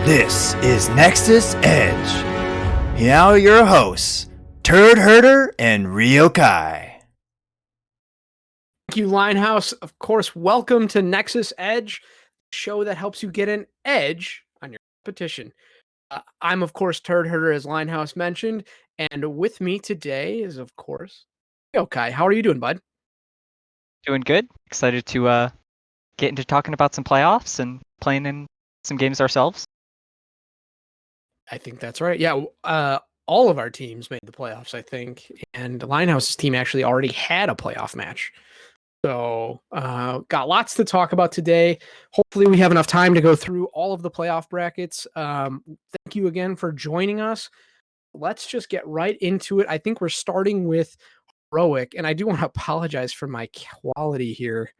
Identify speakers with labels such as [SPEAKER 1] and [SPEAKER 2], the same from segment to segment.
[SPEAKER 1] This is Nexus Edge. Now your hosts, Turd Herder and Ryokai.
[SPEAKER 2] Thank you, Linehouse. Of course, welcome to Nexus Edge, the show that helps you get an edge on your competition. I'm, of course, Turd Herder, as Linehouse mentioned, and with me today is, of course, Ryokai. How are you doing, bud?
[SPEAKER 3] Doing good. Excited to get into talking about some playoffs and playing in some games ourselves.
[SPEAKER 2] I think that's right. Yeah, all of our teams made the playoffs, I think, and Linehouse's team actually already had a playoff match. So, got lots to talk about today. Hopefully, we have enough time to go through all of the playoff brackets. Thank you again for joining us. Let's just get right into it. I think we're starting with Heroic, and I do want to apologize for my quality here.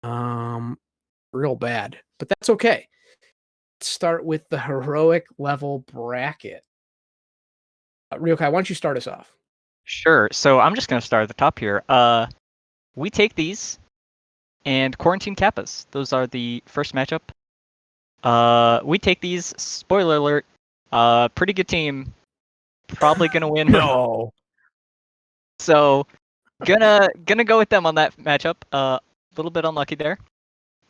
[SPEAKER 2] Real bad, but that's okay. Let's start with the Heroic level bracket. Ryokai, why don't you start us off?
[SPEAKER 3] Sure. So I'm just gonna start at the top here. We take these and Quarantine Kappas. Those are the first matchup. We take these. Spoiler alert. Pretty good team. Probably gonna win.
[SPEAKER 2] No.
[SPEAKER 3] So gonna go with them on that matchup. Little bit unlucky there.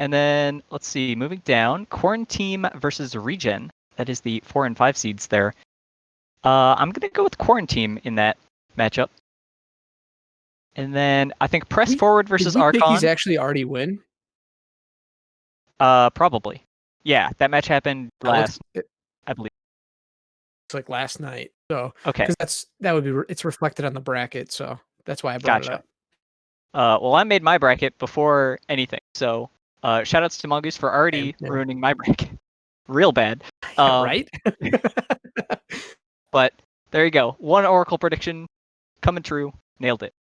[SPEAKER 3] And then let's see. Moving down, Quarantine versus Regen. That is the 4 and 5 seeds there. I'm gonna go with Quarantine in that matchup. And then I think Press Forward versus Archon.
[SPEAKER 2] He's actually already win.
[SPEAKER 3] Probably. Yeah, that match happened last, I believe.
[SPEAKER 2] It's like last night. So
[SPEAKER 3] okay,
[SPEAKER 2] because it's reflected on the bracket, so that's why I brought it up.
[SPEAKER 3] Well, I made my bracket before anything, so shout outs to Mongoose for already ruining my bracket. Real bad.
[SPEAKER 2] Right?
[SPEAKER 3] But there you go. One Oracle prediction coming true. Nailed it.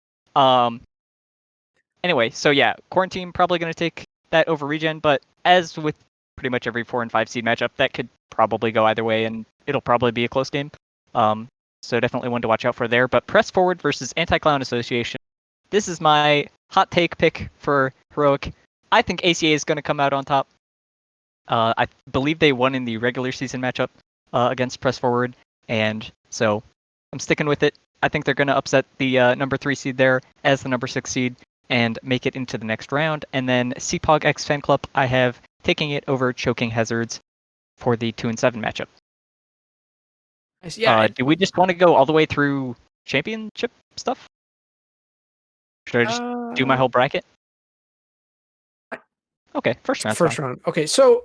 [SPEAKER 3] Anyway, so yeah, Quarantine probably going to take that over Regen, but as with pretty much every 4 and 5 seed matchup, that could probably go either way, and it'll probably be a close game. So definitely one to watch out for there. But Press Forward versus Anti-Clown Association. This is my hot take pick for Heroic. I think ACA is going to come out on top. I believe they won in the regular season matchup against Press Forward, and so I'm sticking with it. I think they're going to upset the number 3 seed there as the number 6 seed and make it into the next round. And then CPOG X Fan Club, I have taking it over Choking Hazards for the 2 and 7 matchup.
[SPEAKER 2] Yeah.
[SPEAKER 3] Do we just want to go all the way through championship stuff? Should I just do my whole bracket? Okay, first round.
[SPEAKER 2] Okay, so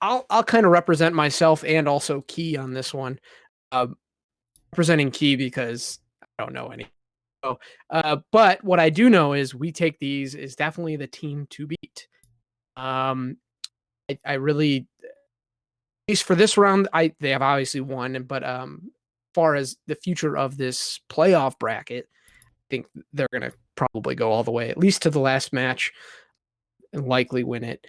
[SPEAKER 2] I'll kind of represent myself and also Key on this one. Representing Key because I don't know any. So, but what I do know is we take these is definitely the team to beat. I really, at least for this round, they have obviously won, but as far as the future of this playoff bracket, I think they're gonna probably go all the way, at least to the last match, and likely win it.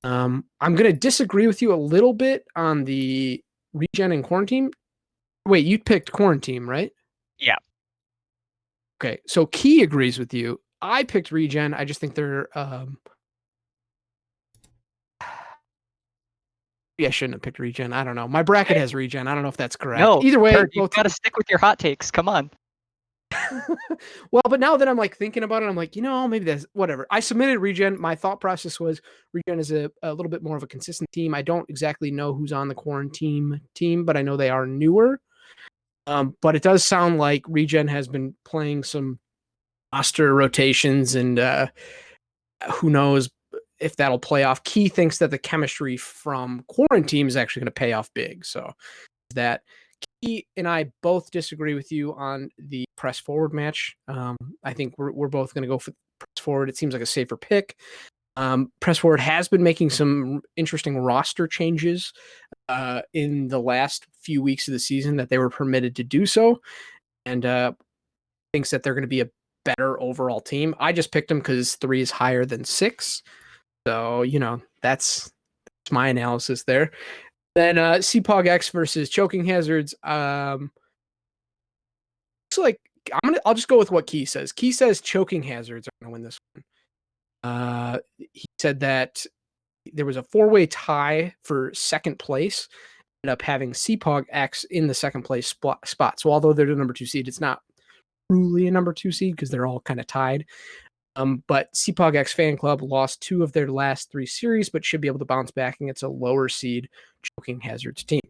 [SPEAKER 2] I'm gonna disagree with you a little bit on the Regen and Quarantine. Wait, you picked Quarantine, right?
[SPEAKER 3] Yeah.
[SPEAKER 2] Okay, so Key agrees with you. I picked Regen. I just think they're I shouldn't have picked Regen. I don't know. My bracket has Regen. I don't know if that's correct.
[SPEAKER 3] No,
[SPEAKER 2] either way,
[SPEAKER 3] you've got to stick with your hot takes. Come on.
[SPEAKER 2] Well, but now that I'm like thinking about it, I'm like, maybe that's whatever. I submitted Regen. My thought process was Regen is a little bit more of a consistent team. I don't exactly know who's on the Quarantine team, but I know they are newer. But it does sound like Regen has been playing some roster rotations, and who knows if that'll play off. Key thinks that the chemistry from Quarantine is actually going to pay off big. So that Key and I both disagree with you on the Press Forward match. I think we're both going to go for Press Forward. It seems like a safer pick. Press Forward has been making some interesting roster changes in the last few weeks of the season that they were permitted to do so, and thinks that they're going to be a better overall team. I just picked them because 3 is higher than 6. So, that's my analysis there. Then CPOG X versus Choking Hazards. Looks like I'll just go with what Key says. Key says Choking Hazards are going to win this one. He said that there was a 4-way tie for second place. Ended up having CPOG X in the second place spot. So although they're the number 2 seed, it's not truly a number 2 seed because they're all kind of tied. But CPOG X Fan Club lost 2 of their last 3 series, but should be able to bounce back against a lower seed Choking Hazards team.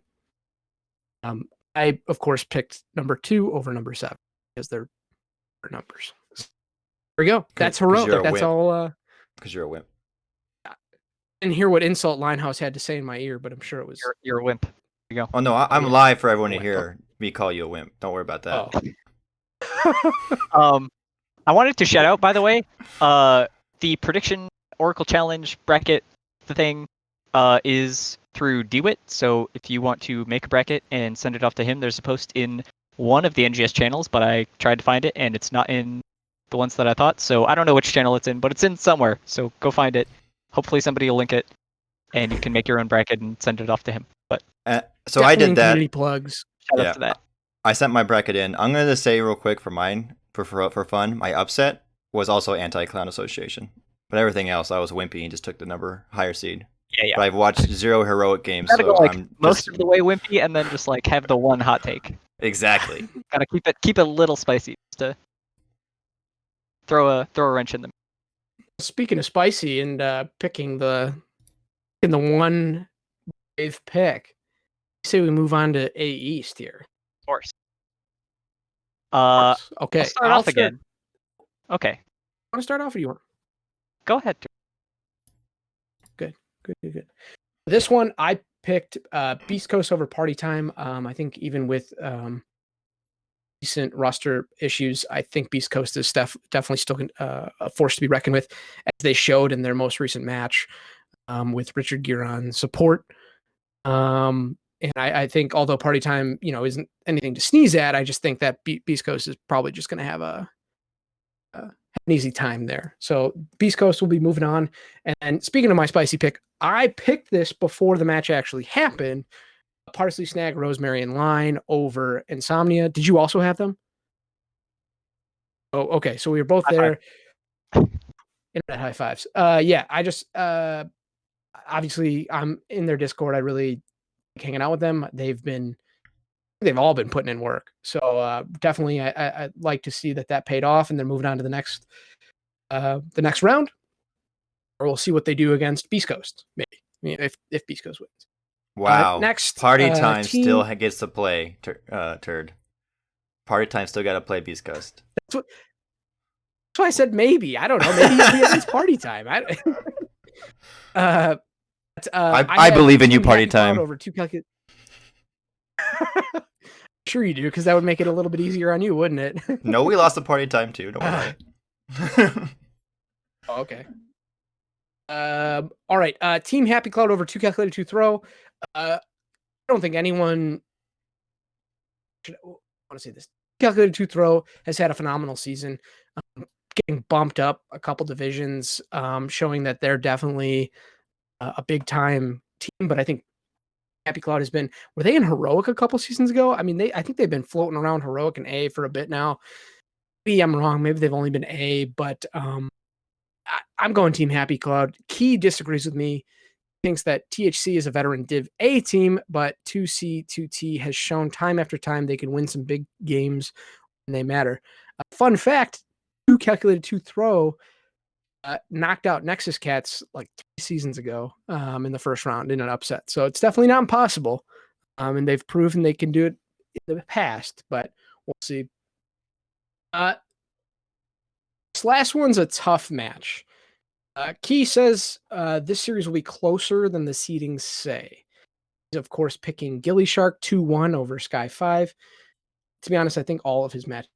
[SPEAKER 2] I, of course, picked number 2 over number 7 because they're numbers. There we go. That's heroic. That's all.
[SPEAKER 4] Because you're a wimp.
[SPEAKER 2] I didn't hear what insult Linehouse had to say in my ear, but I'm sure it was.
[SPEAKER 3] You're a wimp. There you go.
[SPEAKER 4] Oh, no, I'm live for everyone to hear me call you a wimp. Don't worry about that.
[SPEAKER 2] Oh.
[SPEAKER 3] I wanted to shout out, by the way, the prediction Oracle Challenge bracket thing is through DeWitt. So if you want to make a bracket and send it off to him, there's a post in one of the NGS channels, but I tried to find it and it's not in the ones that I thought. So I don't know which channel it's in, but it's in somewhere. So go find it. Hopefully somebody will link it and you can make your own bracket and send it off to him. But
[SPEAKER 4] so I did that.
[SPEAKER 2] Community plugs.
[SPEAKER 3] Shout out to that.
[SPEAKER 4] I sent my bracket in. I'm going to say real quick for mine, for fun, my upset was also Anti-Clown Association. But everything else, I was wimpy and just took the number higher seed.
[SPEAKER 3] Yeah.
[SPEAKER 4] But I've watched 0 heroic games,
[SPEAKER 3] Gotta
[SPEAKER 4] so
[SPEAKER 3] go, like,
[SPEAKER 4] I'm
[SPEAKER 3] most of the way wimpy and then just like have the one hot take.
[SPEAKER 4] Exactly.
[SPEAKER 3] Gotta keep it a little spicy just to throw a wrench in them.
[SPEAKER 2] Speaking of spicy and picking the one wave pick, say we move on to A East here.
[SPEAKER 3] Of course.
[SPEAKER 2] Okay.
[SPEAKER 3] I'll start off again. Okay.
[SPEAKER 2] Want to start off or you want?
[SPEAKER 3] Go ahead.
[SPEAKER 2] Good. This one I picked Beast Coast over Party Time. I think even with decent roster issues, I think Beast Coast is definitely still a force to be reckoned with, as they showed in their most recent match with Richard Gere on support. And I think although Party Time, isn't anything to sneeze at, I just think that Beast Coast is probably just going to have an easy time there. So Beast Coast will be moving on. And speaking of my spicy pick, I picked this before the match actually happened. Parsley, Snag, Rosemary, and Line over Insomnia. Did you also have them? Oh, okay. So we were both there. Internet high fives. Yeah, I just obviously I'm in their Discord. I really like hanging out with them. They've all been putting in work. So definitely I'd like to see that paid off, and then moving on to the next round, or we'll see what they do against Beast Coast. Maybe if Beast Coast wins.
[SPEAKER 4] Wow.
[SPEAKER 2] Next,
[SPEAKER 4] Party Time
[SPEAKER 2] team...
[SPEAKER 4] still gets to play, Turd. Party Time still got to play Beast Coast.
[SPEAKER 2] That's why I said maybe. I don't know. Maybe it's Party Time.
[SPEAKER 4] I believe in you, Party Time.
[SPEAKER 2] Over two Sure you do, because that would make it a little bit easier on you, wouldn't it?
[SPEAKER 4] No, we lost the Party Time too. Don't worry.
[SPEAKER 2] Oh, okay. All right. Team Happy Cloud over 2 calculated 2 throw. I don't think anyone I want to say this. Calculated 2 throw has had a phenomenal season, getting bumped up a couple divisions, showing that they're definitely a big time team. But I think Happy Cloud has been. Were they in Heroic a couple seasons ago? I mean, I think they've been floating around Heroic and A for a bit now. Maybe I'm wrong. Maybe they've only been A, but I'm going Team Happy Cloud. Key disagrees with me. Thinks that THC is a veteran Div A team, but 2C, 2T has shown time after time they can win some big games when they matter. Fun fact, 2 calculated 2 throw knocked out Nexus Cats like 3 seasons ago in the first round in an upset. So it's definitely not impossible. And they've proven they can do it in the past, but we'll see. This last one's a tough match. Key says this series will be closer than the seedings say. He's, of course, picking Gilly Shark 2-1 over Sky 5. To be honest, I think all of his matches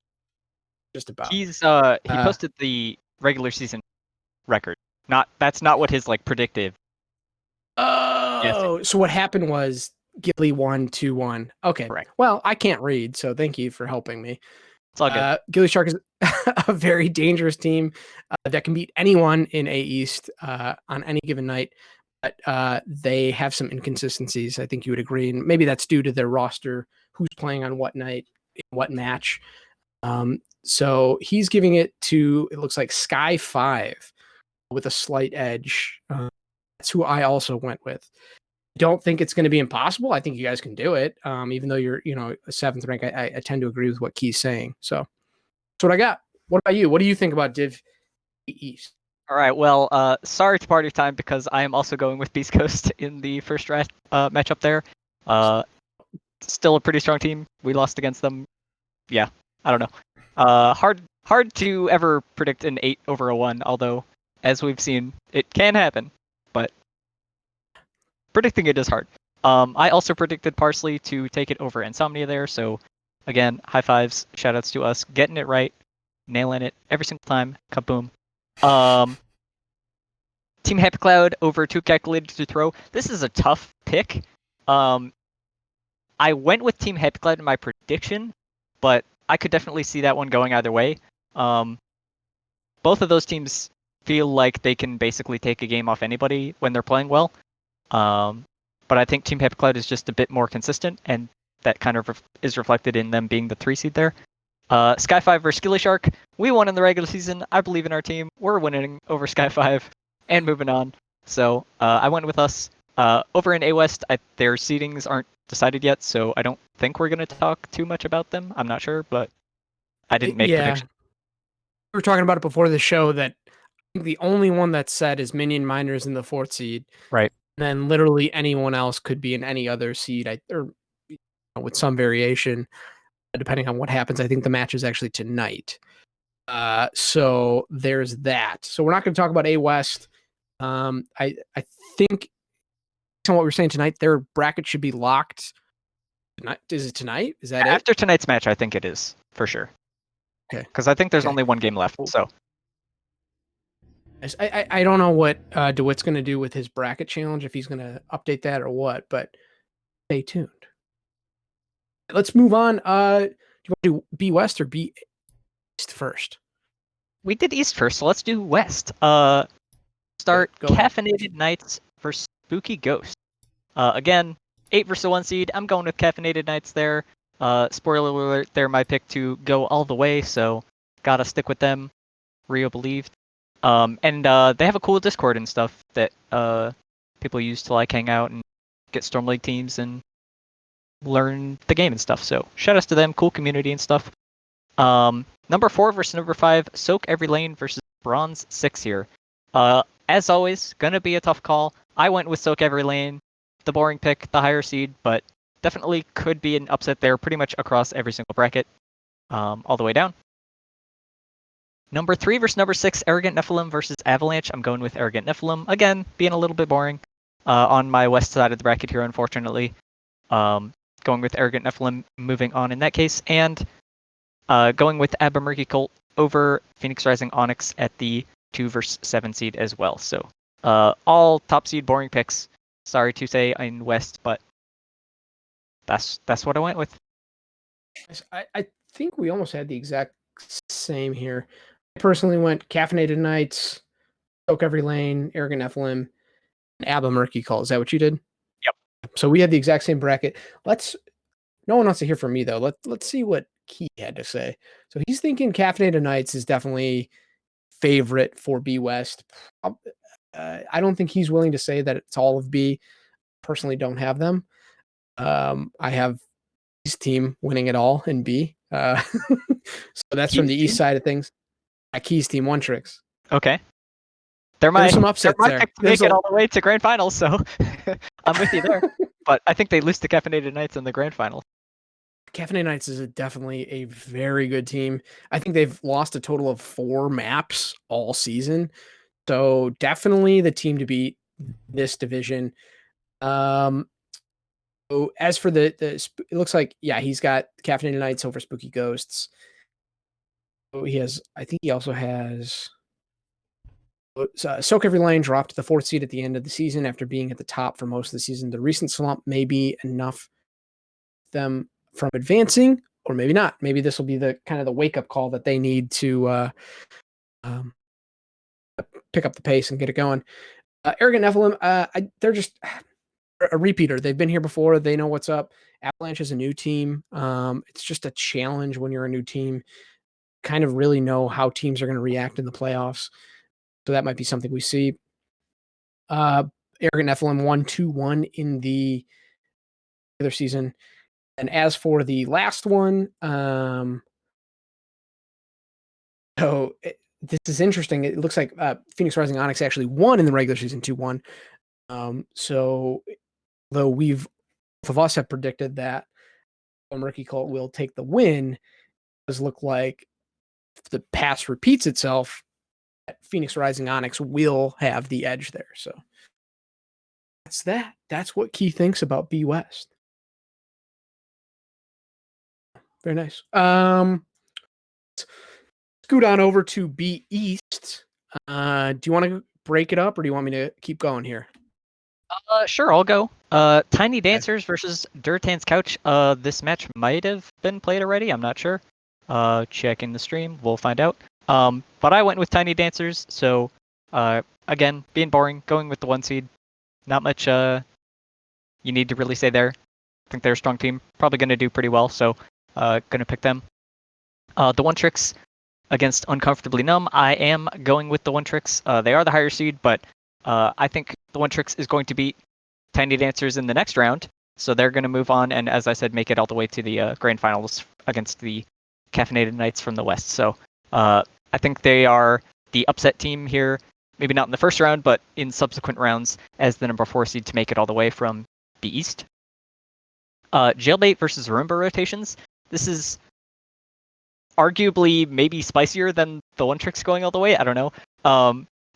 [SPEAKER 2] just about.
[SPEAKER 3] He posted the regular season record. That's not what his predictive.
[SPEAKER 2] Oh, so what happened was Gilly won 2-1. Okay.
[SPEAKER 3] Correct.
[SPEAKER 2] Well, I can't read, so thank you for helping me.
[SPEAKER 3] It's all good.
[SPEAKER 2] Gilly Shark is a very dangerous team that can beat anyone in A East on any given night. But they have some inconsistencies. I think you would agree. And maybe that's due to their roster, who's playing on what night, in what match. So he's giving it to, it looks like Sky 5 with a slight edge. That's who I also went with. Don't think it's going to be impossible. I think you guys can do it. Even though you're, a 7th rank, I tend to agree with what Key's saying. So that's what I got. What about you? What do you think about Div East?
[SPEAKER 3] All right. Well, sorry to party time because I am also going with Beast Coast in the first matchup there. Still a pretty strong team. We lost against them. Yeah, I don't know. Hard to ever predict an 8 over a 1. Although, as we've seen, it can happen. But predicting it is hard. I also predicted Parsley to take it over Insomnia there. So, again, high fives, shout outs to us, getting it right, nailing it every single time. Kaboom. Team Happy Cloud over Too Calculated to Throw. This is a tough pick. I went with Team Happy Cloud in my prediction, but I could definitely see that one going either way. Both of those teams feel like they can basically take a game off anybody when they're playing well. But I think Team Happy Cloud is just a bit more consistent, and that kind of is reflected in them being the 3 seed there. Sky5 versus Skilly Shark. We won in the regular season. I believe in our team. We're winning over Sky5 and moving on. So I went with us. Over in A West, their seedings aren't decided yet, so I don't think we're going to talk too much about them. I'm not sure, but I didn't make predictions.
[SPEAKER 2] We were talking about it before the show that I think the only one that's set is Minion Miners in the 4th seed.
[SPEAKER 3] Right.
[SPEAKER 2] And then literally anyone else could be in any other seed, or with some variation, depending on what happens. I think the match is actually tonight. So there's that. So we're not going to talk about A West. I think on what we're saying tonight, their bracket should be locked. Is it tonight? Is that
[SPEAKER 3] after tonight's match? I think it is for sure.
[SPEAKER 2] Okay.
[SPEAKER 3] Because I think there's only one game left. So
[SPEAKER 2] I don't know what DeWitt's going to do with his bracket challenge, if he's going to update that or what, but stay tuned. Let's move on. Do you want to do B West or B East first?
[SPEAKER 3] We did East first, so let's do West. Start
[SPEAKER 2] Go
[SPEAKER 3] Caffeinated Nights versus Spooky Ghost. Again, 8 versus 1 seed. I'm going with Caffeinated Nights there. Spoiler alert, they're my pick to go all the way, so gotta stick with them. Rio believed. And they have a cool Discord and stuff that people use to like hang out and get Storm League teams and learn the game and stuff. So shout outs to them, cool community and stuff. Number 4 versus number 5, Soak Every Lane versus Bronze 6 here. As always, gonna be a tough call. I went with Soak Every Lane, the boring pick, the higher seed, but definitely could be an upset there pretty much across every single bracket, all the way down. Number 3 versus number 6, Arrogant Nephilim versus Avalanche. I'm going with Arrogant Nephilim. Again, being a little bit boring on my west side of the bracket here, unfortunately. Going with Arrogant Nephilim, moving on in that case. And going with Abba Murky Cult over Phoenix Rising Onyx at the 2 versus 7 seed as well. So all top seed boring picks. Sorry to say in West, but that's what I went with.
[SPEAKER 2] I think we almost had the exact same here. I personally went Caffeinated Nights, Soak Every Lane, Arrogant Nephilim, and Abba Murky Cult. Is that what you did?
[SPEAKER 3] Yep.
[SPEAKER 2] So we had the exact same bracket. No one wants to hear from me though. Let's see what Key had to say. So he's thinking Caffeinated Nights is definitely favorite for B West. I don't think he's willing to say that it's all of B. Personally, don't have them. I have his team winning it all in B. So that's
[SPEAKER 3] Key's
[SPEAKER 2] from the east
[SPEAKER 3] team?
[SPEAKER 2] side of things. Key's team, One Tricks.
[SPEAKER 3] Okay. There's
[SPEAKER 2] some upsets there.
[SPEAKER 3] Pick to make it all the way to grand finals, so I'm with you there. But I think they lose to Caffeinated Nights in the grand finals.
[SPEAKER 2] Caffeinated Nights is definitely a very good team. I think they've lost a total of 4 maps all season. So definitely the team to beat this division. So as for it looks like, yeah, he's got Caffeinated Nights over Spooky Ghosts. So I think he also has Soak Every Lane dropped to the 4th seed at the end of the season after being at the top for most of the season. The recent slump may be enough them from advancing, or maybe not. Maybe this will be the kind of the wake-up call that they need to pick up the pace and get it going. Arrogant Nephilim, they're just a repeater. They've been here before. They know what's up. Avalanche is a new team. It's just a challenge when you're a new team. Kind of really know how teams are going to react in the playoffs. So that might be something we see. Arrogant Nephilim won 2-1 in the regular season. And as for the last one, this is interesting. It looks like Phoenix Rising Onyx actually won in the regular season 2-1. So though both of us have predicted that Murky Cult will take the win, it does look like if the past repeats itself, Phoenix Rising Onyx will have the edge there. So that's that. That's what Key thinks about B West. Very nice. Scoot on over to B East. Do you want to break it up or do you want me to keep going here?
[SPEAKER 3] Sure, I'll go. Tiny Dancers versus Dirtan's Couch. This match might have been played already. I'm not sure. Checking the stream, we'll find out. But I went with Tiny Dancers. So, again, being boring, going with the 1 seed. Not much you need to really say there. I think they're a strong team. Probably going to do pretty well. So, going to pick them. The One Tricks against Uncomfortably Numb. I am going with the One Tricks. They are the higher seed, but I think the One Tricks is going to beat Tiny Dancers in the next round. So they're going to move on and, as I said, make it all the way to the grand finals against the Caffeinated Knights from the West. So I think they are the upset team here. Maybe not in the first round, but in subsequent rounds as the number 4 seed to make it all the way from the East. Jailbait versus Roomba Rotations. This is arguably maybe spicier than the One Tricks going all the way. I don't know.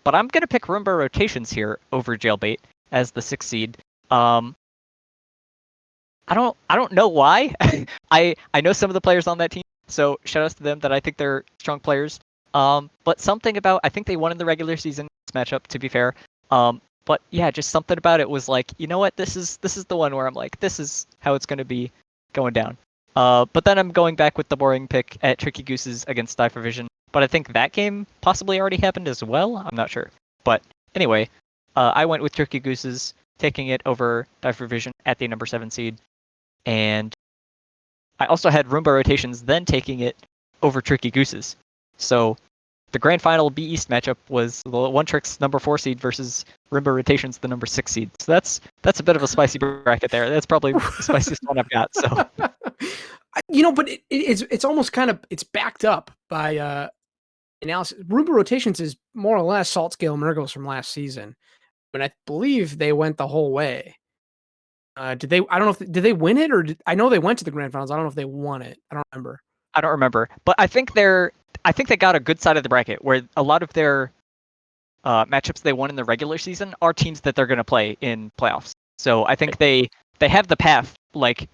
[SPEAKER 3] But I'm going to pick Roomba Rotations here over Jailbait as the 6th seed. I don't know why. I know some of the players on that team, so shout outs to them that I think they're strong players. But something about, I think they won in the regular season matchup, to be fair. But yeah, just something about it was like, you know what, this is the one where I'm like, this is how it's going to be going down. But then I'm going back with the boring pick at Tricky Gooses against Die for Vision. But I think that game possibly already happened as well. I'm not sure. But anyway, I went with Tricky Gooses, taking it over Die for Vision at the number 7 seed. And I also had Roomba Rotations then taking it over Tricky Gooses. So the grand final B East matchup was the One Tricks number 4 seed versus Roomba Rotations, the number 6 seed. So that's a bit of a spicy bracket there. That's probably the spiciest one I've got. So,
[SPEAKER 2] but it's almost kind of, it's backed up by analysis. Roomba Rotations is more or less Salt Scale Murgles from last season, but I believe they went the whole way. Did they? I don't know if did they win it or I know they went to the grand finals. I don't know if they won it. I don't remember.
[SPEAKER 3] But I think they got a good side of the bracket where a lot of their matchups they won in the regular season are teams that they're going to play in playoffs. So I think they have the path like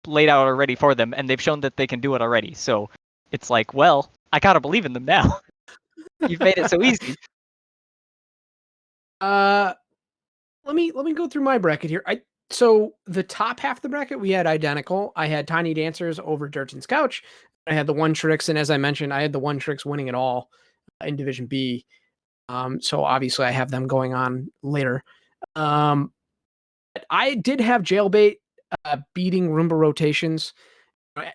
[SPEAKER 3] laid out already for them, and they've shown that they can do it already. So it's like, well, I gotta believe in them now. You've made it so easy.
[SPEAKER 2] Let me go through my bracket here. So the top half of the bracket we had identical. I had Tiny Dancers over Dirtan's Couch. I had the One Tricks, and as I mentioned, I had the One Tricks winning it all in Division B. So obviously I have them going on later. I did have Jailbait beating Roomba Rotations.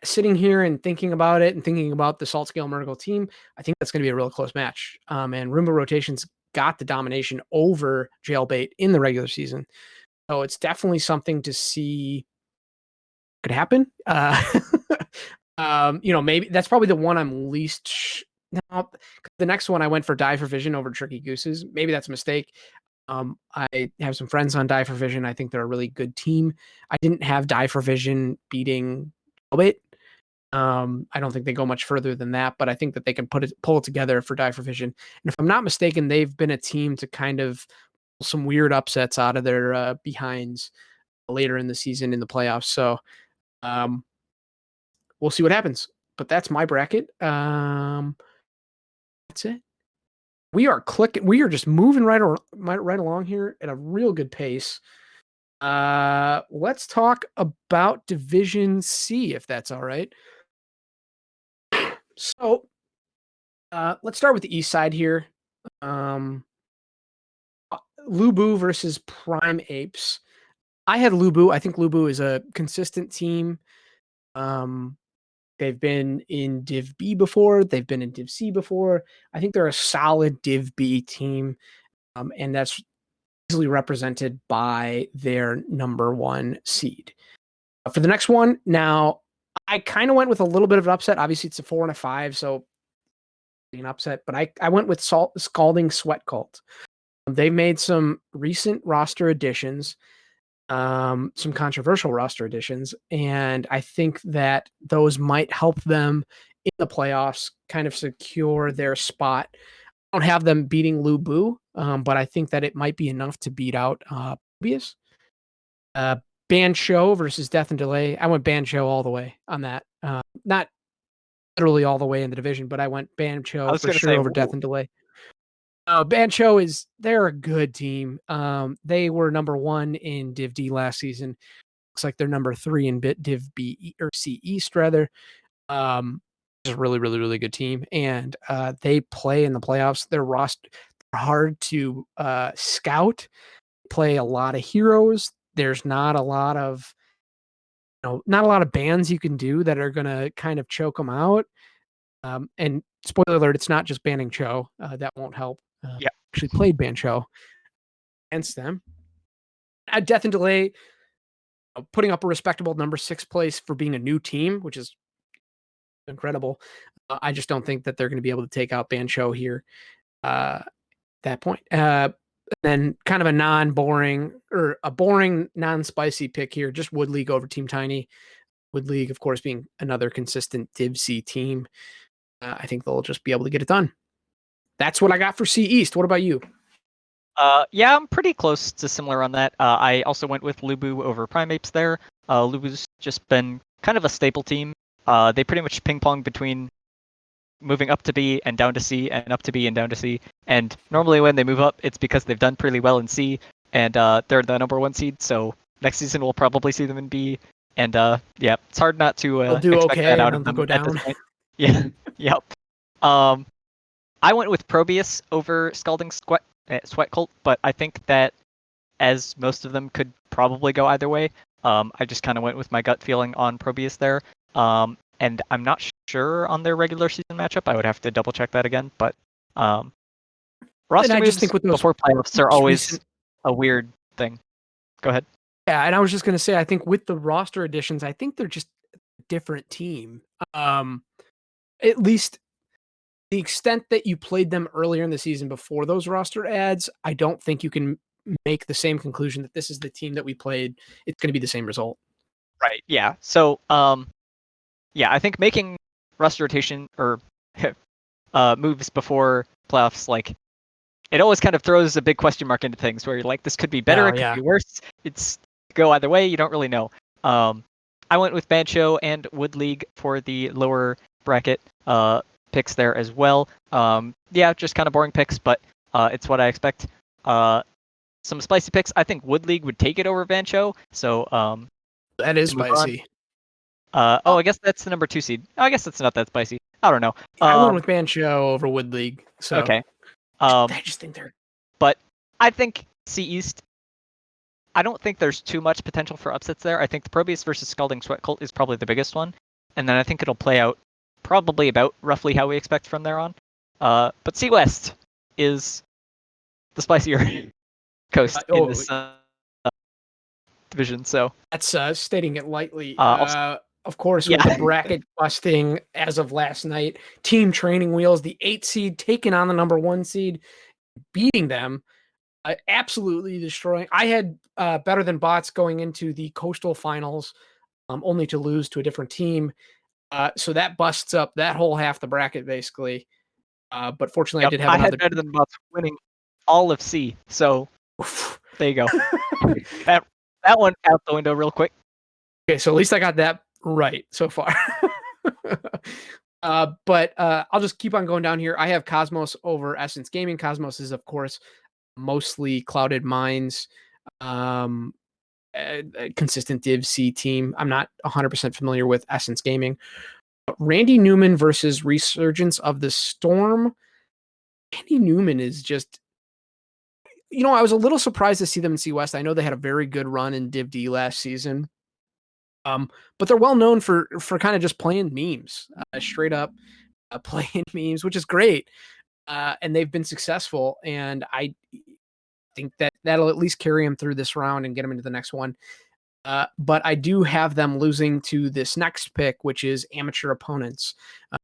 [SPEAKER 2] Sitting here and thinking about it and thinking about the Salt Scale Murgle team, I think that's going to be a real close match. And Roomba Rotations got the domination over Jailbait in the regular season. So it's definitely something to see could happen. Maybe that's probably the one I'm least. No, the next one I went for Die for Vision over Tricky Gooses. Maybe that's a mistake. I have some friends on Die for Vision. I think they're a really good team. I didn't have Die for Vision beating Jailbait. I don't think they go much further than that, but I think that they can pull it together for Die for Vision. And if I'm not mistaken, they've been a team to kind of pull some weird upsets out of their behinds later in the season in the playoffs. So we'll see what happens. But that's my bracket. That's it. We are just moving right along here at a real good pace. Let's talk about Division C, if that's all right. So, let's start with the East side here. Lubu versus Prime Apes. I had Lubu. I think Lubu is a consistent team. They've been in Div B before. They've been in Div C before. I think they're a solid Div B team. And that's easily represented by their number 1 seed. For the next one, now I kind of went with a little bit of an upset. Obviously, it's a 4 and a 5, so an upset. But I went with Scalding Sweat Cult. They've made some recent roster additions, some controversial roster additions, and I think that those might help them in the playoffs, kind of secure their spot. I don't have them beating Lu Bu, but I think that it might be enough to beat out Probius. Bancho versus Death and Delay. I went Bancho all the way on that. Not literally all the way in the division, but I went Bancho for sure over Death and Delay. Bancho they're a good team. They were number 1 in Div D last season. Looks like they're number 3 in Div B or C East rather. It's a really, really, really good team, and they play in the playoffs. Their roster hard to scout. Play a lot of heroes. There's not a lot of bans you can do that are gonna kind of choke them out. And spoiler alert, it's not just banning Cho. That won't help.
[SPEAKER 3] Yeah.
[SPEAKER 2] Actually played Bancho against them. At Death and Delay, putting up a respectable number 6 place for being a new team, which is incredible. I just don't think that they're going to be able to take out Bancho here at that point. Then kind of a non-boring or a boring non-spicy pick here, just Wood League over Team Tiny. Wood League, of course, being another consistent Div C team. I think they'll just be able to get it done. That's what I got for C East. What about you?
[SPEAKER 3] Yeah, I'm pretty close to similar on that. I also went with Lu Bu over Primates there. Lu Bu's just been kind of a staple team. They pretty much ping pong between moving up to B and down to C and up to B and down to C. And normally when they move up, it's because they've done pretty well in C and they're the number 1 seed. So next season we'll probably see them in B. And yeah, it's hard not to expect that out of them at this point. Yeah. Yep. I went with Probius over Scalding Sweat Cult, but I think that as most of them could probably go either way, I just kind of went with my gut feeling on Probius there. And I'm not sure on their regular season matchup. I would have to double check that again. But roster
[SPEAKER 2] I
[SPEAKER 3] moves
[SPEAKER 2] just think with those
[SPEAKER 3] before playoffs are always a weird thing. Go ahead.
[SPEAKER 2] Yeah, and I was just going to say, I think with the roster additions, I think they're just a different team. At least the extent that you played them earlier in the season before those roster adds, I don't think you can make the same conclusion that this is the team that we played. It's going to be the same result.
[SPEAKER 3] Right. Yeah. So, yeah, I think making roster rotation or moves before playoffs, like, it always kind of throws a big question mark into things where you're like, this could be better, it could be worse. It's go either way. You don't really know. I went with Bancho and Wood League for the lower bracket picks there as well. Yeah, just kind of boring picks, but it's what I expect. Some spicy picks. I think Wood League would take it over Bancho. So
[SPEAKER 2] that is spicy.
[SPEAKER 3] I guess that's the number 2 seed. I guess it's not that spicy. I don't know.
[SPEAKER 2] I went with Bancho over Wood League. So
[SPEAKER 3] okay.
[SPEAKER 2] I just think they're.
[SPEAKER 3] But I think C East. I don't think there's too much potential for upsets there. I think the Probius versus Scalding Sweat Cult is probably the biggest one, and then I think it'll play out probably about roughly how we expect from there on. But C West is the spicier coast in this division. So
[SPEAKER 2] that's stating it lightly. Of course, with the bracket busting as of last night, Team Training Wheels, the 8 seed, taking on the number 1 seed, beating them, absolutely destroying. I had Better Than Bots going into the Coastal Finals, only to lose to a different team. So that busts up that whole half the bracket, basically. But fortunately, I did have another.
[SPEAKER 3] Had Better Than Bots winning all of C. So there you go. that one out the window real quick.
[SPEAKER 2] Okay, so at least I got that right so far. But I'll just keep on going down here. I have Cosmos over Essence Gaming. Cosmos is, of course, mostly Clouded Minds, a consistent Div C team. I'm not 100% familiar with Essence Gaming. Randy Newman versus Resurgence of the Storm. Randy Newman is just, I was a little surprised to see them in C West. I know they had a very good run in Div D last season. But they're well known for kind of just playing memes, straight up playing memes, which is great. And they've been successful. And think that that'll at least carry them through this round and get them into the next one. But I do have them losing to this next pick, which is Amateur Opponents,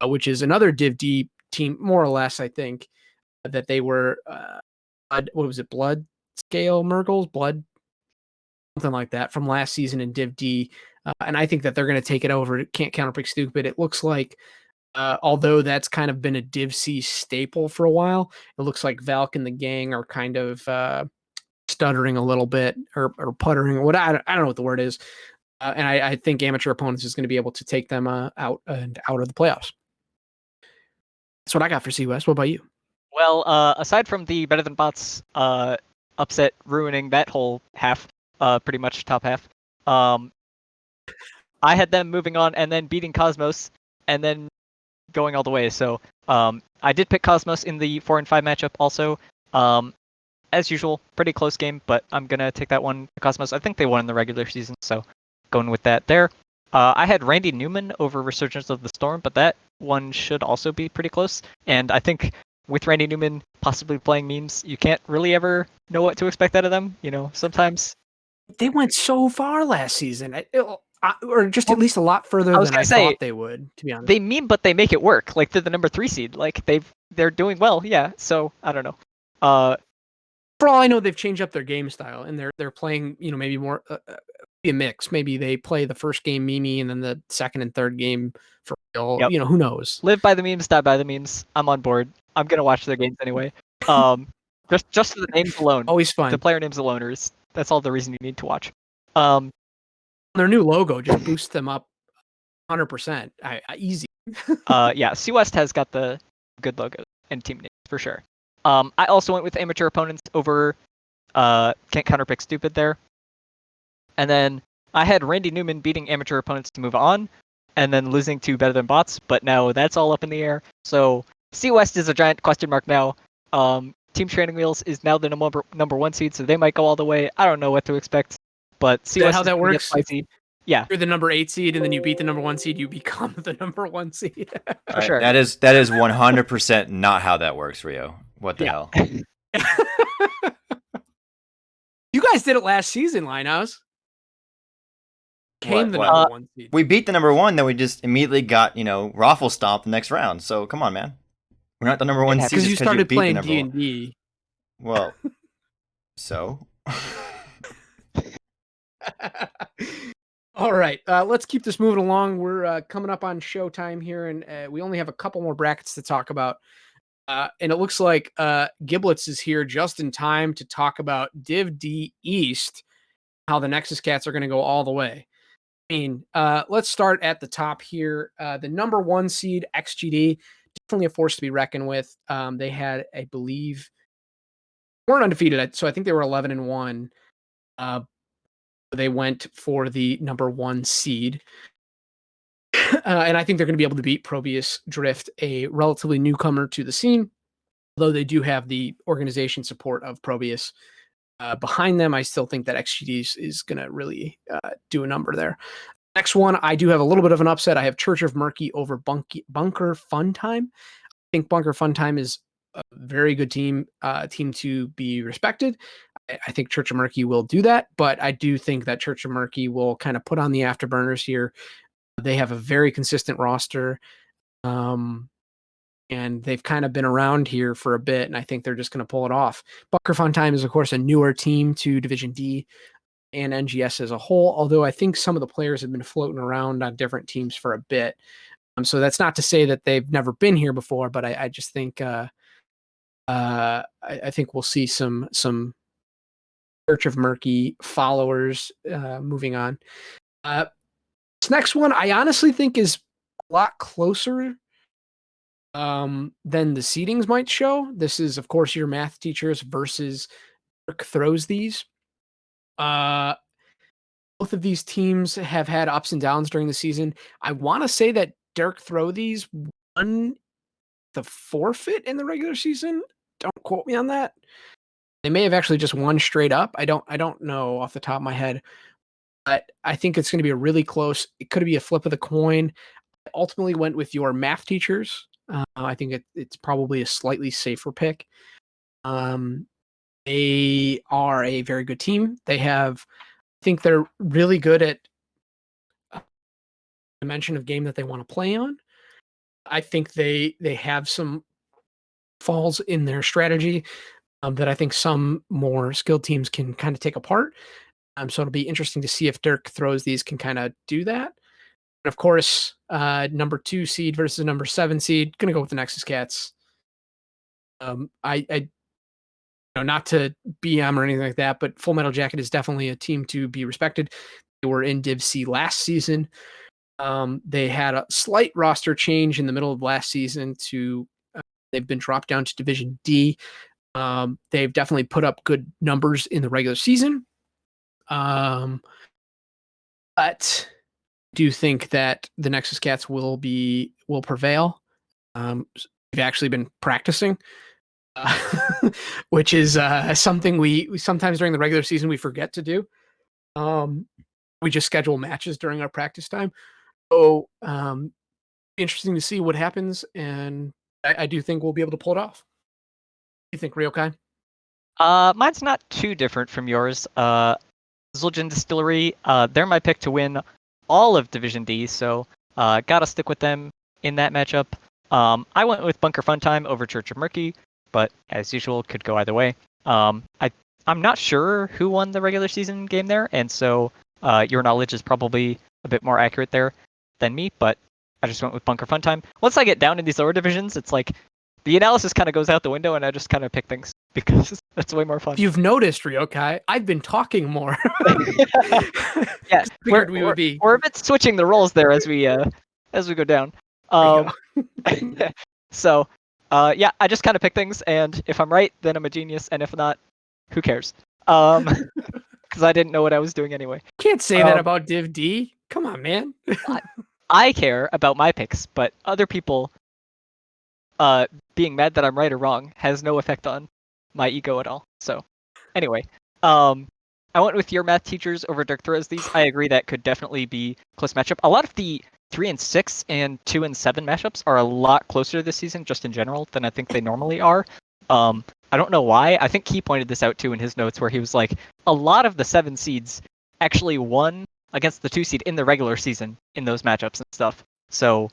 [SPEAKER 2] which is another Div D team, more or less, I think, that they were, what was it, Blood Scale Murgles? Something like that from last season in Div D. And I think that they're going to take it over. It can't counterpick stupid. It looks like, although that's kind of been a Div C staple for a while, it looks like Valk and the gang are kind of stuttering a little bit or puttering. What I don't know what the word is. And I think Amateur Opponents is going to be able to take them out of the playoffs. That's what I got for C-West. What about you?
[SPEAKER 3] Well, aside from the Better Than Bots upset ruining that whole half, pretty much top half, I had them moving on and then beating Cosmos and then going all the way. So I did pick Cosmos in the 4 and 5 matchup also. As usual, pretty close game, but I'm going to take that one to Cosmos. I think they won in the regular season, so going with that there. I had Randy Newman over Resurgence of the Storm, but that one should also be pretty close. And I think with Randy Newman possibly playing memes, you can't really ever know what to expect out of them. You know, sometimes
[SPEAKER 2] They went so far last season, or just at least a lot further than I thought they would, to be honest.
[SPEAKER 3] They meme, but they make it work. Like, they're the number 3 seed. Like, they're doing well, yeah. So I don't know.
[SPEAKER 2] For all I know, they've changed up their game style, and they're playing, maybe more a mix. Maybe they play the first game Mimi, and then the second and third game for real.
[SPEAKER 3] Yep.
[SPEAKER 2] Who knows?
[SPEAKER 3] Live by the memes, die by the memes. I'm on board. I'm gonna watch their games anyway. Just for the names alone.
[SPEAKER 2] Always fun.
[SPEAKER 3] The player names alone that's all the reason you need to watch.
[SPEAKER 2] Their new logo just boosts them up 100%. Easy.
[SPEAKER 3] Yeah, C-West has got the good logos and team names for sure. I also went with Amateur Opponents over Can't Counterpick Stupid there. And then I had Randy Newman beating Amateur Opponents to move on, and then losing to Better Than Bots, but now that's all up in the air. So C-West is a giant question mark now. Team Training Wheels is now the number 1 seed, so they might go all the way. I don't know what to expect, but C-West
[SPEAKER 2] how that works?
[SPEAKER 3] Spicy. Yeah,
[SPEAKER 2] you're the number 8 seed, and then you beat the number 1 seed. You become the number 1 seed.
[SPEAKER 3] For sure.
[SPEAKER 4] That is 100% not how that works, Rio. What the hell?
[SPEAKER 2] You guys did it last season, Linehouse. Came the number 1 seed.
[SPEAKER 4] We beat the number 1, then we just immediately got raffle stomped the next round. So come on, man. We're not the number 1 seed
[SPEAKER 2] because you started
[SPEAKER 4] beat
[SPEAKER 2] playing
[SPEAKER 4] the number
[SPEAKER 2] D&D.
[SPEAKER 4] Well, so.
[SPEAKER 2] All right, let's keep this moving along. We're coming up on showtime here, and we only have a couple more brackets to talk about. And it looks like Giblets is here just in time to talk about Div D East, how the Nexus Cats are going to go all the way. I mean, let's start at the top here. The number 1 seed, XGD, definitely a force to be reckoned with. They had, I believe, weren't undefeated, so I think they were 11-1. They went for the number 1 seed. And I think they're going to be able to beat Probius Drift, a relatively newcomer to the scene. Although they do have the organization support of Probius behind them, I still think that XGD is going to really do a number there. Next one, I do have a little bit of an upset. I have Church of Murky over Bunker Fun Time. I think Bunker Fun Time is a very good team to be respected. I think Church of Murky will do that, but I do think that Church of Murky will kind of put on the afterburners here. They have a very consistent roster, and they've kind of been around here for a bit, and I think they're just going to pull it off. Bunker Fun Time is, of course, a newer team to Division D and NGS as a whole, although I think some of the players have been floating around on different teams for a bit. So that's not to say that they've never been here before, but I just think I think we'll see some Church of Murky followers moving on. This next one, I honestly think is a lot closer than the seedings might show. This is, of course, your math teachers versus Dirk Throws These. Both of these teams have had ups and downs during the season. I want to say that Dirk Throw These won the forfeit in the regular season. Don't quote me on that. They may have actually just won straight up. I don't know off the top of my head. But I think it's going to be a really close. It could be a flip of the coin. I ultimately went with your math teachers. I think it's probably a slightly safer pick. They are a very good team. I think they're really good at dimension of game that they want to play on. I think they have some falls in their strategy that I think some more skilled teams can kind of take apart. So it'll be interesting to see if Dirk throws these can kind of do that. And of course, number 2 seed versus number 7 seed. Gonna go with the Nexus Cats. I not to BM or anything like that, but Full Metal Jacket is definitely a team to be respected. They were in Div C last season. They had a slight roster change in the middle of last season to they've been dropped down to Division D. They've definitely put up good numbers in the regular season. But do think that the Nexus Cats will prevail. We've actually been practicing, which is something we sometimes during the regular season we forget to do. We just schedule matches during our practice time. So interesting to see what happens, and I do think we'll be able to pull it off. What do you think, Ryokai?
[SPEAKER 3] Mine's not too different from yours. Zul'jin Distillery, they're my pick to win all of Division D, so gotta stick with them in that matchup. I went with Bunker Funtime over Church of Murky, but as usual, could go either way. I'm not sure who won the regular season game there, and so your knowledge is probably a bit more accurate there than me, but I just went with Bunker Funtime. Once I get down in these lower divisions, it's like the analysis kind of goes out the window, and I just kind of pick things because that's way more fun.
[SPEAKER 2] If you've noticed, Ryokai, I've been talking more.
[SPEAKER 3] Yes,
[SPEAKER 2] we would be.
[SPEAKER 3] We're a bit switching the roles there as we go down. So, yeah, I just kind of pick things, and if I'm right, then I'm a genius, and if not, who cares? Because I didn't know what I was doing anyway.
[SPEAKER 2] Can't say that about Div D. Come on, man.
[SPEAKER 3] I care about my picks, but other people being mad that I'm right or wrong has no effect on my ego at all. So, anyway, I went with your math teachers over Dirk throws these. I agree that could definitely be close matchup. A lot of the 3 and 6 and 2 and 7 matchups are a lot closer this season, just in general, than I think they normally are. I don't know why. I think he pointed this out too in his notes, where he was like, a lot of the 7 seeds actually won against the 2 seed in the regular season in those matchups and stuff. So,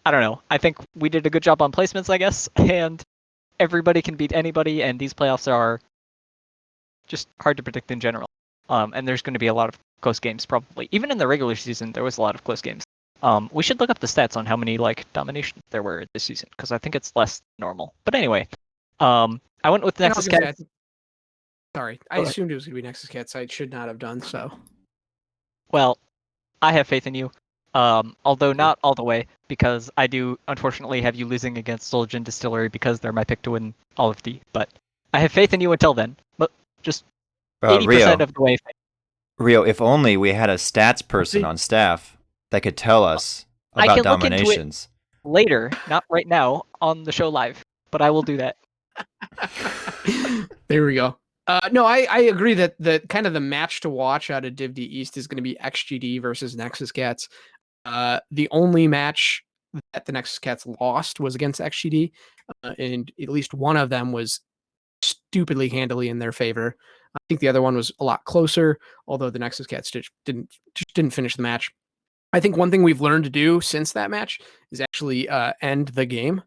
[SPEAKER 3] I don't know. I think we did a good job on placements, I guess, and everybody can beat anybody, and these playoffs are just hard to predict in general. And there's going to be a lot of close games, probably. Even in the regular season, there was a lot of close games. We should look up the stats on how many dominations there were this season, because I think it's less than normal. But anyway, I went with Nexus Cats.
[SPEAKER 2] Sorry, I assumed it was going to be Nexus Cats. I should not have done so.
[SPEAKER 3] Well, I have faith in you. Although not all the way, because I do unfortunately have you losing against Zul'jin Distillery because they're my pick to win all of D. But I have faith in you until then. But just 80% of the way.
[SPEAKER 4] Rio, if only we had a stats person on staff that could tell us about dominations.
[SPEAKER 3] Later, not right now, on the show live, but I will do that.
[SPEAKER 2] There we go. No, I agree that the kind of the match to watch out of Div D East is going to be XGD versus Nexus Cats. The only match that the Nexus Cats lost was against XGD, and at least one of them was stupidly handily in their favor. I think the other one was a lot closer, although the Nexus Cats didn't finish the match. I think one thing we've learned to do since that match is actually end the game,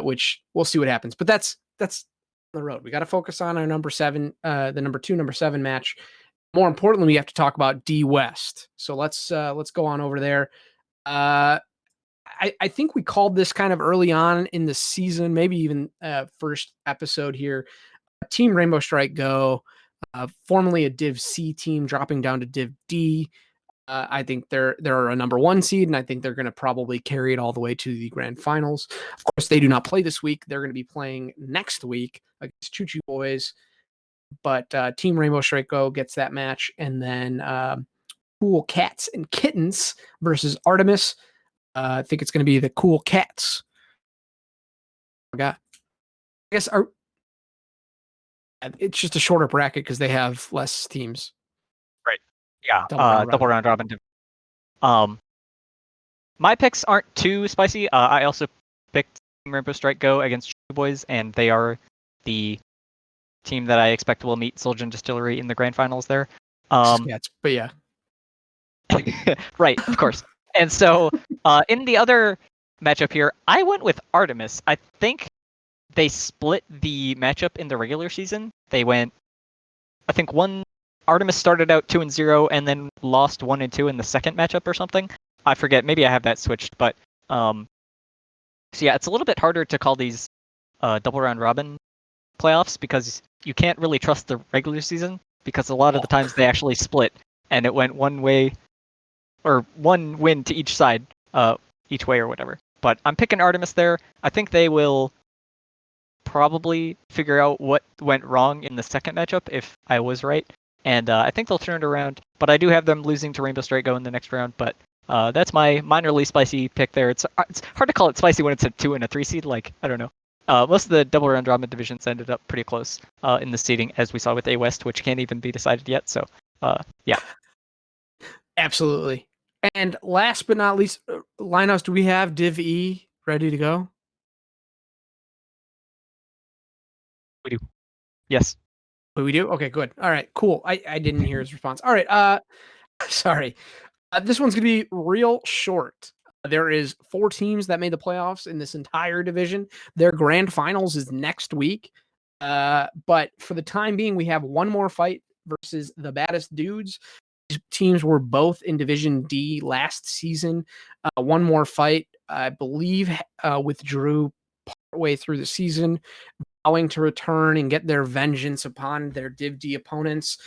[SPEAKER 2] which we'll see what happens. But that's on the road. We got to focus on our number 7, the number 2, number 7 match. More importantly, we have to talk about D West. So let's go on over there. I think we called this kind of early on in the season, maybe even first episode here. Team Rainbow Strike Go, formerly a Div C team, dropping down to Div D. I think they're a number 1 seed, and I think they're going to probably carry it all the way to the grand finals. Of course, they do not play this week. They're going to be playing next week against Choo Choo Boys. But Team Rainbow Strike Go gets that match, and then Cool Cats and Kittens versus Artemis. I think it's going to be the Cool Cats. I guess it's just a shorter bracket because they have less teams.
[SPEAKER 3] Right. Yeah. Double round robin. My picks aren't too spicy. I also picked Team Rainbow Strike Go against boys, and they are the team that I expect will meet Zul'jin Distillery in the grand finals there.
[SPEAKER 2] But yeah.
[SPEAKER 3] Right, of course. And so in the other matchup here, I went with Artemis. I think they split the matchup in the regular season. They went, I think Artemis started out 2-0 and then lost 1-2 in the second matchup or something. I forget. Maybe I have that switched, but so yeah, it's a little bit harder to call these double round robin playoffs because you can't really trust the regular season because a lot of the times they actually split and it went one way or one win to each side, each way or whatever. But I'm picking Artemis there. I think they will probably figure out what went wrong in the second matchup if I was right. And I think they'll turn it around. But I do have them losing to Rainbow Strike Go in the next round. But that's my minorly spicy pick there. It's hard to call it spicy when it's a 2 and a 3 seed. Like, I don't know. Most of the double round robin divisions ended up pretty close in the seeding, as we saw with A West, which can't even be decided yet. So, yeah.
[SPEAKER 2] Absolutely. And last but not least, Linus, do we have Div E ready to go?
[SPEAKER 3] We do. Yes.
[SPEAKER 2] We do? Okay, good. All right, cool. I didn't hear his response. All right. Sorry. This one's going to be real short. There is 4 teams that made the playoffs in this entire division. Their grand finals is next week. But for the time being, we have one more fight versus the Baddest Dudes. These teams were both in Division D last season. One more fight, I believe, withdrew partway through the season, vowing to return and get their vengeance upon their Div D opponents.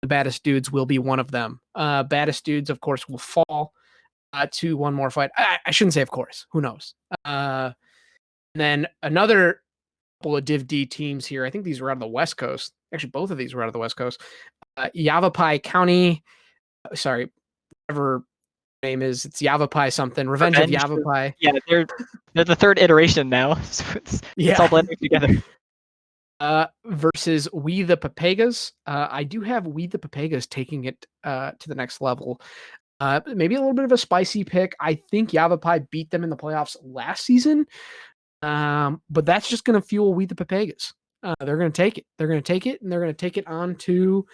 [SPEAKER 2] The Baddest Dudes will be one of them. Baddest Dudes, of course, will fall to one more fight. I shouldn't say of course. Who knows? And then another couple of Div D teams here. I think these were out of the West Coast. Actually, both of these were out of the West Coast. Yavapai County. Sorry, whatever name is. It's Yavapai something. Revenge of Yavapai.
[SPEAKER 3] Yeah, they're the third iteration now. So it's all blending together.
[SPEAKER 2] Versus We the Papegas. I do have We the Papegas taking it to the next level. Maybe a little bit of a spicy pick. I think Yavapai beat them in the playoffs last season. But that's just going to fuel We the Papegas. They're going to take it. They're going to take it, and they're going to take it on to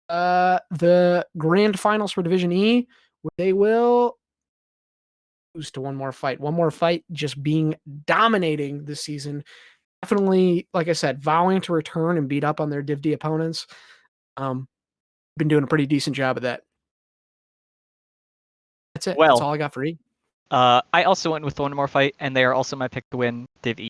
[SPEAKER 2] the grand finals for Division E, where they will lose to one more fight. One more fight just being dominating this season. Definitely, like I said, vowing to return and beat up on their Div D opponents. Been doing a pretty decent job of that. That's it.
[SPEAKER 3] Well,
[SPEAKER 2] that's all I got for E.
[SPEAKER 3] I also went with one more fight, and they are also my pick to win Div E.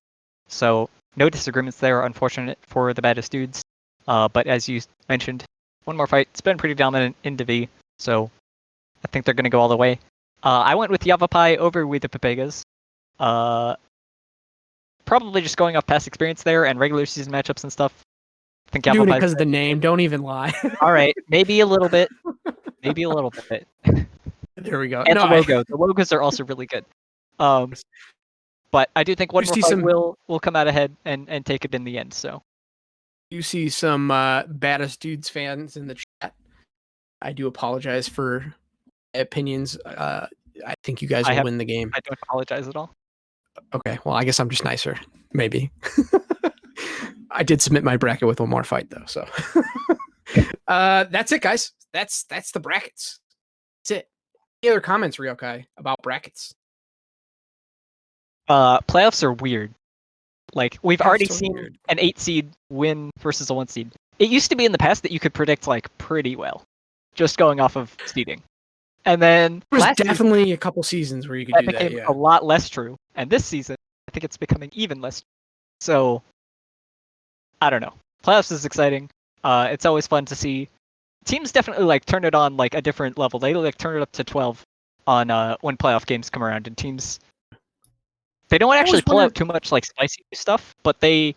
[SPEAKER 3] So no disagreements there. Unfortunate for the Baddest Dudes. But as you mentioned, one more fight. It's been pretty dominant in Div E, so I think they're going to go all the way. I went with Yavapai over We the Papegas. Probably just going off past experience there and regular season matchups and stuff. I think
[SPEAKER 2] Doing it
[SPEAKER 3] Yavapai.
[SPEAKER 2] because of the name. Don't even lie.
[SPEAKER 3] All right, maybe a little bit. Maybe a little bit.
[SPEAKER 2] There we go.
[SPEAKER 3] And the logo. The logos are also really good. But I do think one more fight will come out ahead and take it in the end. So
[SPEAKER 2] you see some Baddest Dudes fans in the chat. I do apologize for my opinions. I think you guys will win the game.
[SPEAKER 3] I don't apologize at all.
[SPEAKER 2] Okay, well, I guess I'm just nicer. Maybe. I did submit my bracket with one more fight though, so that's it, guys. That's the brackets. That's it. Any other comments, Ryokai, about brackets?
[SPEAKER 3] Playoffs are weird. Like we've already seen
[SPEAKER 2] weird.
[SPEAKER 3] an 8 seed win versus a 1 seed. It used to be in the past that you could predict like pretty well, just going off of seeding. And then
[SPEAKER 2] there was definitely a couple seasons where you could do that.
[SPEAKER 3] Became a lot less true. And this season, I think it's becoming even less true. So I don't know. Playoffs is exciting. It's always fun to see. Teams definitely like turn it on like a different level. They like turn it up to 12 on when playoff games come around, and teams they don't actually pull out too much like spicy stuff, but a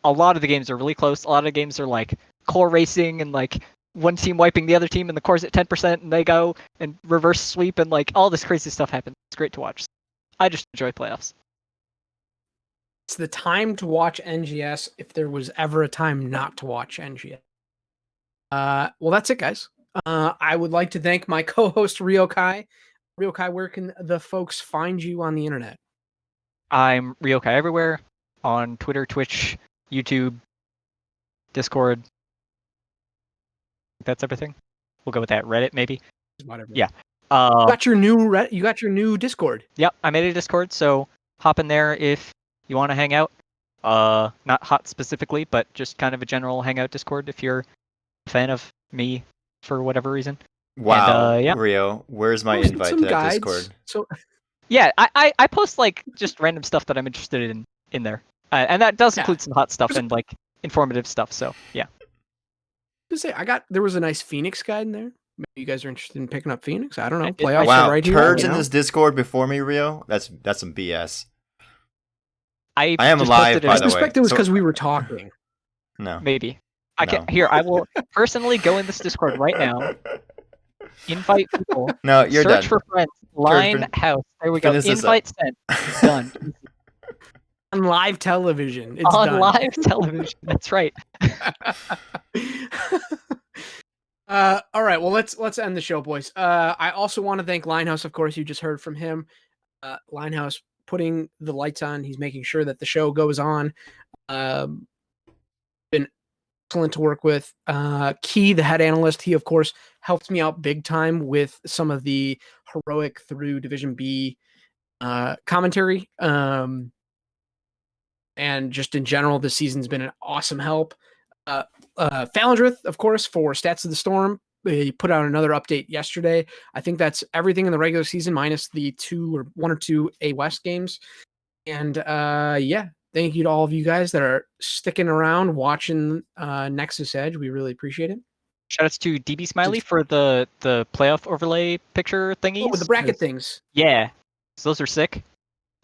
[SPEAKER 3] lot of the games are really close. A lot of the games are like core racing and like one team wiping the other team and the core's at 10% and they go and reverse sweep and like all this crazy stuff happens. It's great to watch. I just enjoy playoffs.
[SPEAKER 2] It's the time to watch NGS if there was ever a time not to watch NGS. Well, that's it, guys. I would like to thank my co-host Ryokai. Ryokai, where can the folks find you on the internet?
[SPEAKER 3] I'm Ryokai everywhere. on Twitter, Twitch, YouTube, Discord. That's everything. We'll go with that. Reddit, maybe.
[SPEAKER 2] Whatever.
[SPEAKER 3] Yeah.
[SPEAKER 2] You got your new Discord.
[SPEAKER 3] Yep, I made a Discord, so hop in there if you want to hang out. Not hot specifically, but just kind of a general hangout Discord if you're a fan of me for whatever reason.
[SPEAKER 4] Wow,
[SPEAKER 3] And, yeah.
[SPEAKER 4] Rio, where's my invite
[SPEAKER 2] Some
[SPEAKER 4] to that
[SPEAKER 2] guides.
[SPEAKER 4] Discord?
[SPEAKER 2] So
[SPEAKER 3] Yeah, I post like just random stuff that I'm interested in there, and that does include some hot stuff and like informative stuff. So yeah.
[SPEAKER 2] to say there was a nice Phoenix guide in there. Maybe you guys are interested in picking up Phoenix. I don't know.
[SPEAKER 3] It-
[SPEAKER 2] Playoffs
[SPEAKER 4] Wow,
[SPEAKER 2] are right here.
[SPEAKER 4] turds
[SPEAKER 2] you
[SPEAKER 4] in
[SPEAKER 2] know?
[SPEAKER 4] this Discord before me, Rio. That's some BS.
[SPEAKER 3] I
[SPEAKER 4] am
[SPEAKER 3] just
[SPEAKER 4] live,
[SPEAKER 3] posted it
[SPEAKER 4] by
[SPEAKER 3] as-
[SPEAKER 4] the way.
[SPEAKER 2] Suspect it was
[SPEAKER 4] So-
[SPEAKER 2] because we were talking.
[SPEAKER 4] No.
[SPEAKER 3] Maybe. I can
[SPEAKER 4] No.
[SPEAKER 3] here. I will personally go in this Discord right now. Invite people.
[SPEAKER 4] No, you're
[SPEAKER 3] search
[SPEAKER 4] done.
[SPEAKER 3] for friends. Line
[SPEAKER 4] fin-
[SPEAKER 3] house. There we go.
[SPEAKER 4] finish this up.
[SPEAKER 3] Invite sent. Done.
[SPEAKER 2] On live television. It's
[SPEAKER 3] On
[SPEAKER 2] done.
[SPEAKER 3] live television. That's right.
[SPEAKER 2] All right. Well, let's end the show, boys. I also want to thank Linehouse. Of course, you just heard from him. Linehouse putting the lights on. He's making sure that the show goes on. Been excellent to work with. Key, the head analyst, he of course helped me out big time with some of the heroic through Division B commentary. And just in general, this season's been an awesome help. Phalendrith, of course, for Stats of the Storm. They put out another update yesterday. I think that's everything in the regular season minus the one or two A West games. And yeah, thank you to all of you guys that are sticking around watching Nexus Edge. We really appreciate it.
[SPEAKER 3] Shoutouts to DB Smiley for the playoff overlay picture thingies.
[SPEAKER 2] Oh, with the bracket things.
[SPEAKER 3] Yeah, so those are sick.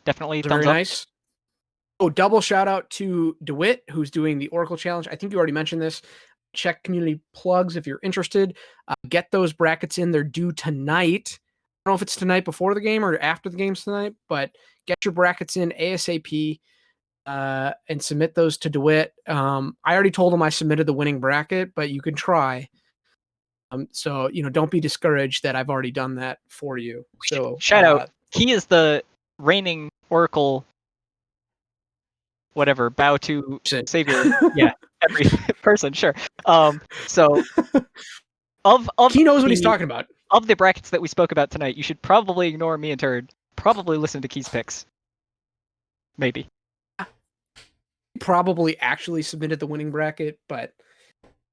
[SPEAKER 3] Definitely
[SPEAKER 2] Very
[SPEAKER 3] thumbs up.
[SPEAKER 2] nice. Oh, double shout out to DeWitt, who's doing the Oracle Challenge. I think you already mentioned this. Check community plugs if you're interested. Get those brackets in. They're due tonight. I don't know if it's tonight before the game or after the games tonight, but get your brackets in ASAP and submit those to DeWitt. I already told him I submitted the winning bracket, but you can try. So, don't be discouraged that I've already done that for you. So
[SPEAKER 3] Shout out. He is the reigning Oracle whatever, bow to savior. Yeah, every person, sure. So of
[SPEAKER 2] he knows what he's talking about.
[SPEAKER 3] Of the brackets that we spoke about tonight, you should probably ignore me and Turd. Probably listen to Key's picks. Maybe.
[SPEAKER 2] Probably actually submitted the winning bracket, but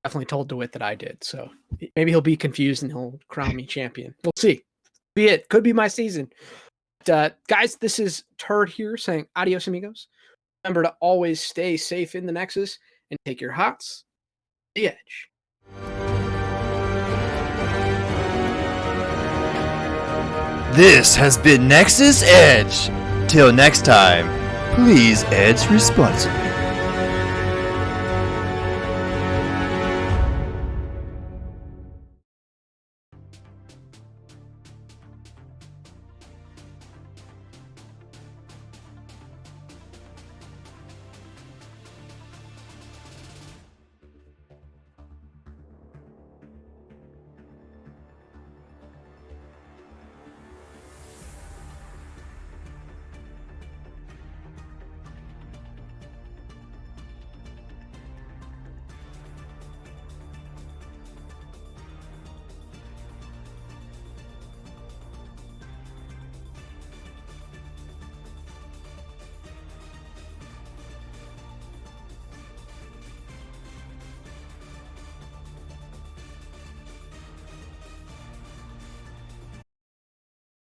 [SPEAKER 2] definitely told DeWitt that I did. So maybe he'll be confused and he'll crown me champion. We'll see. Be it. Could be my season. But, guys, this is Turd here saying adios, amigos. Remember to always stay safe in the Nexus and take your hots to the edge.
[SPEAKER 1] This has been Nexus Edge. Till next time, please edge responsibly.